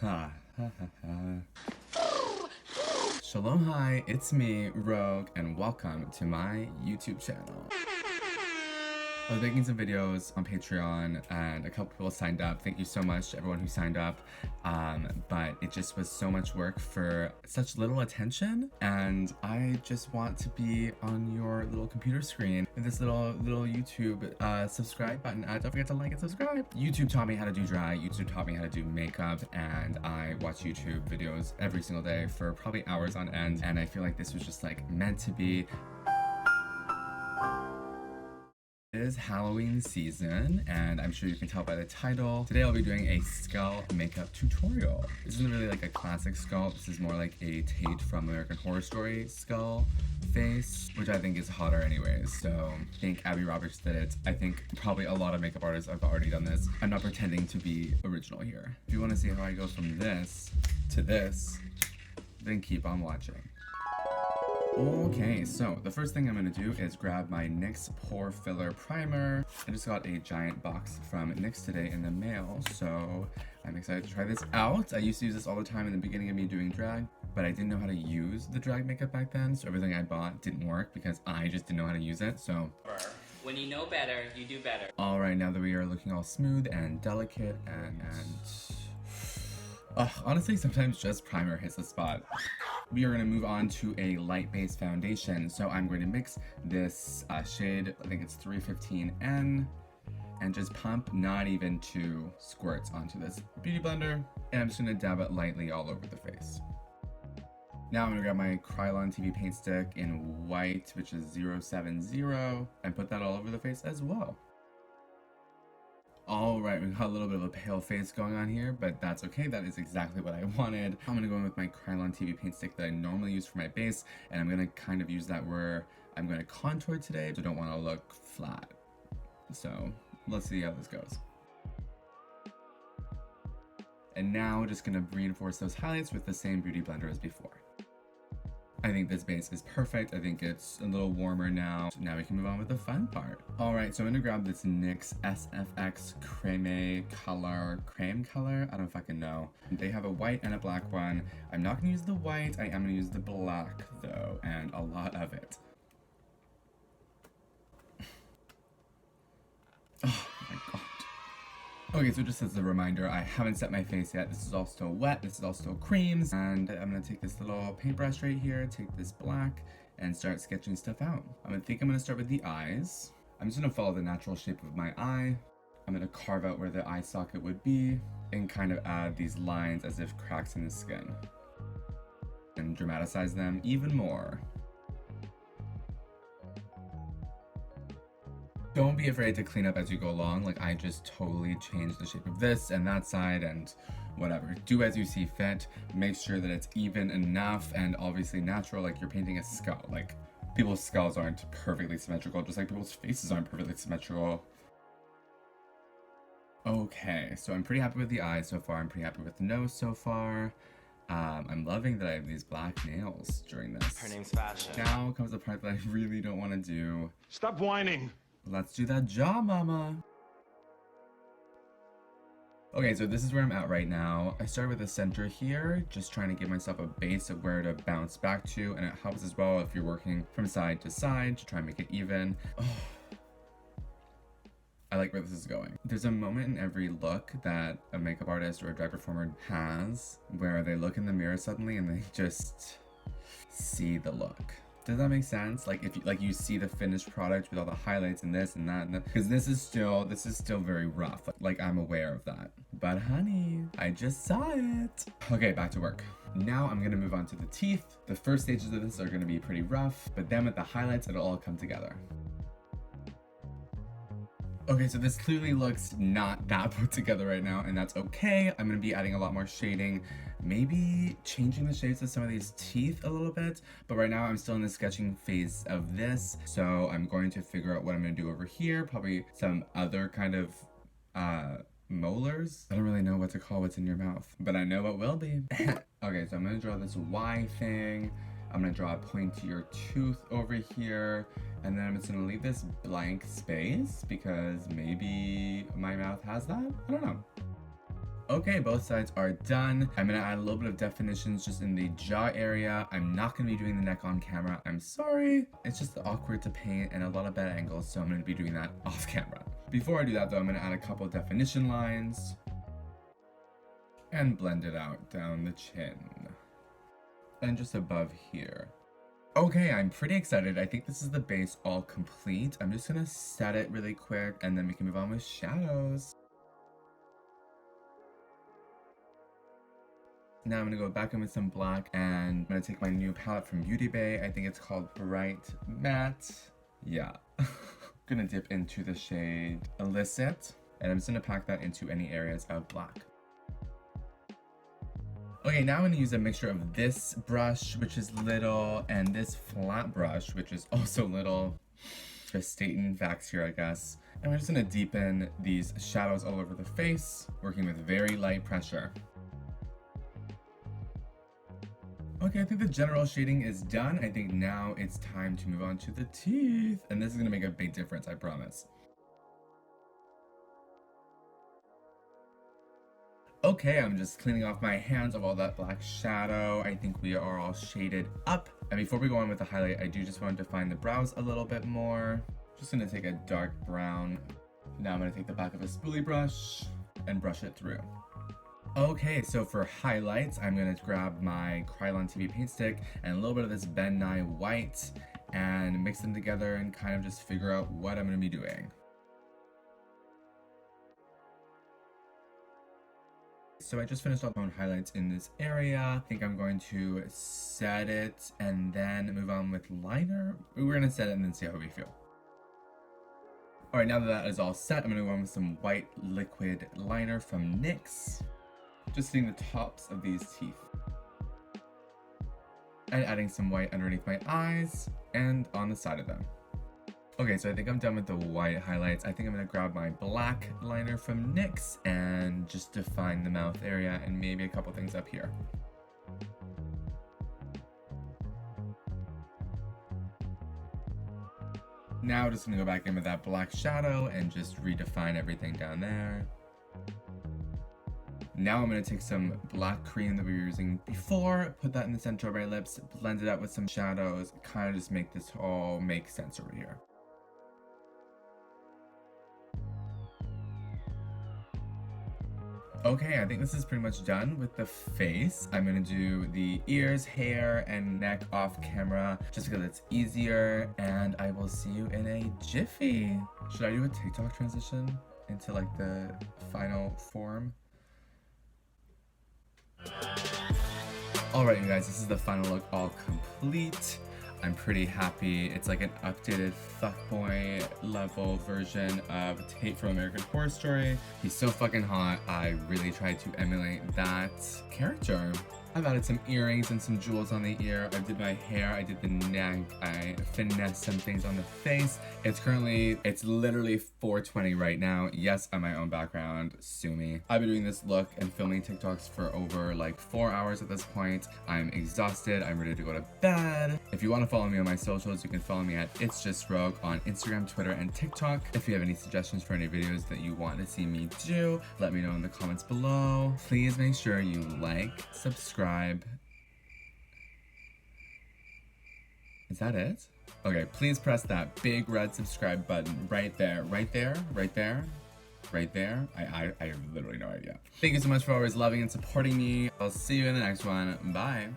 Ha ha ha ha. Shalom, hi, it's me, Rogue, and welcome to my YouTube channel. I was making some videos on Patreon and a couple people signed up. Thank you so much to everyone who signed up. But it just was so much work for such little attention, and I just want to be on your little computer screen with this little YouTube subscribe button. Don't forget to like and subscribe. YouTube taught me how to do drag, YouTube taught me how to do makeup, and I watch YouTube videos every single day for probably hours on end, and I feel like this was just like meant to be. It is Halloween season, and I'm sure you can tell by the title. Today I'll be doing a skull makeup tutorial. This isn't really like a classic skull. This is more like a Tate from American Horror Story skull face, which I think is hotter anyways. So I think Abby Roberts did it. I think probably a lot of makeup artists have already done this. I'm not pretending to be original here. If you want to see how I go from this to this, then keep on watching. Okay, so the first thing I'm going to do is grab my NYX Pore Filler Primer. I just got a giant box from NYX today in the mail, so I'm excited to try this out. I used to use this all the time in the beginning of me doing drag, but I didn't know how to use the drag makeup back then, so everything I bought didn't work because I just didn't know how to use it, so... When you know better, you do better. Alright, now that we are looking all smooth and delicate and honestly, sometimes just primer hits the spot. We are going to move on to a light-based foundation. So I'm going to mix this shade, I think it's 315N, and just pump not even 2 squirts onto this beauty blender. And I'm just going to dab it lightly all over the face. Now I'm going to grab my Krylon TV paint stick in white, which is 070, and put that all over the face as well. Alright, we got a little bit of a pale face going on here, but that's okay. That is exactly what I wanted. I'm going to go in with my Krylon TV paint stick that I normally use for my base, and I'm going to kind of use that where I'm going to contour today, so I don't want to look flat. So, let's see how this goes. And now, just going to reinforce those highlights with the same beauty blender as before. I think this base is perfect. I think it's a little warmer now. So now we can move on with the fun part. Alright, so I'm gonna grab this NYX SFX Creme color. I don't fucking know. They have a white and a black one. I'm not gonna use the white. I am gonna use the black though, and a lot of it. Oh my god. Okay, so just as a reminder, I haven't set my face yet. This is all still wet, this is all still creams, and I'm gonna take this little paintbrush right here, take this black, and start sketching stuff out. I'm gonna start with the eyes. I'm just gonna follow the natural shape of my eye. I'm gonna carve out where the eye socket would be, and kind of add these lines as if cracks in the skin. And dramatize them even more. Don't be afraid to clean up as you go along. Like, I just totally changed the shape of this and that side and whatever. Do as you see fit. Make sure that it's even enough and obviously natural, like you're painting a skull. Like, people's skulls aren't perfectly symmetrical, just like people's faces aren't perfectly symmetrical. Okay, so I'm pretty happy with the eyes so far. I'm pretty happy with the nose so far. I'm loving that I have these black nails during this. Her name's Fashion. Now comes the part that I really don't want to do. Stop whining! Let's do that jaw, mama. Okay, so this is where I'm at right now. I started with the center here, just trying to give myself a base of where to bounce back to, and it helps as well if you're working from side to side to try and make it even. Oh. I like where this is going. There's a moment in every look that a makeup artist or a drag performer has where they look in the mirror suddenly and they just see the look. Does that make sense? Like, if you see the finished product with all the highlights and this and that, and because this is still very rough. Like, I'm aware of that. But honey, I just saw it. Okay, back to work. Now I'm gonna move on to the teeth. The first stages of this are gonna be pretty rough, but then with the highlights, it'll all come together. Okay, so this clearly looks not that put together right now, and that's okay. I'm gonna be adding a lot more shading, maybe changing the shapes of some of these teeth a little bit, but right now I'm still in the sketching phase of this, so I'm going to figure out what I'm gonna do over here, probably some other kind of molars. I don't really know what to call what's in your mouth, but I know what will be. Okay, so I'm gonna draw this Y thing. I'm gonna draw a pointier tooth over here, and then I'm just gonna leave this blank space because maybe my mouth has that? I don't know. Okay, both sides are done. I'm gonna add a little bit of definitions just in the jaw area. I'm not gonna be doing the neck on camera. I'm sorry. It's just awkward to paint and a lot of bad angles, so I'm gonna be doing that off camera. Before I do that though, I'm gonna add a couple definition lines and blend it out down the chin and just above here. Okay, I'm pretty excited. I think this is the base all complete. I'm just gonna set it really quick and then we can move on with shadows. Now I'm gonna go back in with some black and I'm gonna take my new palette from Beauty Bay. I think it's called Bright Matte. Yeah. Gonna dip into the shade Illicit and I'm just gonna pack that into any areas of black. Okay, now I'm gonna use a mixture of this brush, which is little, and this flat brush, which is also little. Just stating facts here, I guess. And we're just gonna deepen these shadows all over the face, working with very light pressure. Okay, I think the general shading is done. I think now it's time to move on to the teeth. And this is gonna make a big difference, I promise. Okay, I'm just cleaning off my hands of all that black shadow. I think we are all shaded up. And before we go on with the highlight, I do just want to define the brows a little bit more. Just gonna take a dark brown. Now I'm gonna take the back of a spoolie brush and brush it through. Okay, so for highlights, I'm gonna grab my Krylon TV paint stick and a little bit of this Ben Nye white and mix them together and kind of just figure out what I'm gonna be doing. So I just finished off my highlights in this area. I think I'm going to set it and then move on with liner. We're gonna set it and then see how we feel. All right, now that that is all set, I'm gonna go on with some white liquid liner from NYX. Just seeing the tops of these teeth. And adding some white underneath my eyes and on the side of them. Okay, so I think I'm done with the white highlights. I think I'm gonna grab my black liner from NYX and just define the mouth area and maybe a couple things up here. Now just gonna go back in with that black shadow and just redefine everything down there. Now I'm gonna take some black cream that we were using before, put that in the center of my lips, blend it out with some shadows, kind of just make this all make sense over here. Okay, I think this is pretty much done with the face. I'm gonna do the ears, hair, and neck off camera just because it's easier, and I will see you in a jiffy. Should I do a TikTok transition into like the final form? Alright you guys, this is the final look all complete. I'm pretty happy. It's like an updated fuckboy level version of Tate from American Horror Story. He's so fucking hot. I really tried to emulate that character. I've added some earrings and some jewels on the ear. I did my hair, I did the neck, I finessed some things on the face. It's literally 4:20 right now. Yes, on my own background, sue me. I've been doing this look and filming TikToks for over like 4 hours at this point. I'm exhausted, I'm ready to go to bed. If you want to follow me on my socials, you can follow me at It's Just Rogue on Instagram, Twitter, and TikTok. If you have any suggestions for any videos that you want to see me do, let me know in the comments below. Please make sure you like, subscribe. Is that it? Okay, please press that big red subscribe button right there, right there, right there, right there. I have literally no idea. Thank you so much for always loving and supporting me. I'll see you in the next one. Bye.